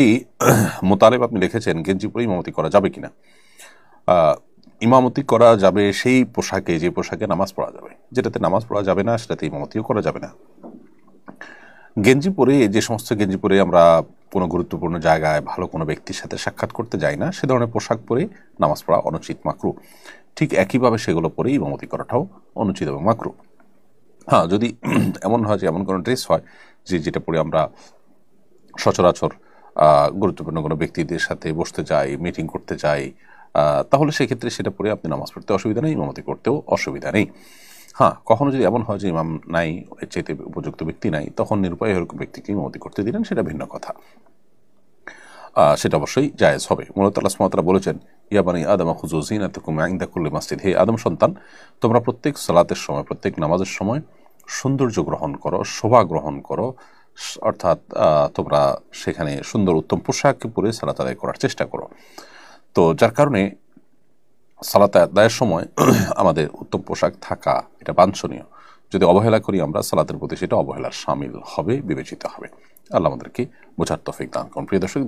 এই মোতালেব আপনি লিখেছেন গেঞ্জি পরে ইমামতি করা যাবে কিনা। ইমামতি করা যাবে সেই পোশাকে যে পোশাকে নামাজ পড়া যাবে, যেটাতে নামাজ পড়া যাবে না সেটাতে ইমামতিও করা যাবে না। গেঞ্জি পরে, যে সমস্ত গেঞ্জি পরে আমরা কোনো গুরুত্বপূর্ণ জায়গায় ভালো কোনো ব্যক্তির সাথে সাক্ষাৎ করতে যাই না, সে ধরনের পোশাক পরে নামাজ পড়া অনুচিত, মাকরু। ঠিক একইভাবে সেগুলো পরে ইমামতি করাটাও অনুচিত এবং মাকরু। হ্যাঁ, যদি এমন হয় যে এমন কোনো ড্রেস হয় যেটা পরে আমরা সচরাচর গুরুত্বপূর্ণ কোনো ব্যক্তিদের সাথে বসতে যাই, মিটিং করতে যাই, তাহলে সেক্ষেত্রে সেটা পরে আপনি নামাজ পড়তে অসুবিধা নেই, ইমামতি করতেও অসুবিধা নেই। হ্যাঁ, কখনো যদি এমন হয় যে ইমাম নাই, এর চাইতে উপযুক্ত ব্যক্তি নাই, তখন নিরুপায় এরকম ব্যক্তিকে ইমামতি করতে দিলেন, সেটা ভিন্ন কথা, সেটা অবশ্যই জায়েজ হবে। মূলত আল্লাহ সুবহানাহু ওয়া তাআলা বলেছেন, ইয়া বানি আদম খুযু যিনাতাকুম ইনদা কুল্লি মসজিদ, হে আদম সন্তান, তোমরা প্রত্যেক সালাতের সময়, প্রত্যেক নামাজের সময় সৌন্দর্য গ্রহণ করো, শোভা গ্রহণ করো, অর্থাৎ তোমরা সেখানে সুন্দর উত্তম পোশাক পরে সালাত আদায় করার চেষ্টা করো। তো যার কারণে সালাত আদায়ের সময় আমাদের উত্তম পোশাক থাকা এটা বাঞ্ছনীয়। যদি অবহেলা করি আমরা সালাতের প্রতি, সেটা অবহেলার শামিল হবে, বিবেচিত হবে। আল্লাহ আমাদেরকে বোঝার তৌফিক দান করুন। প্রিয় দর্শক,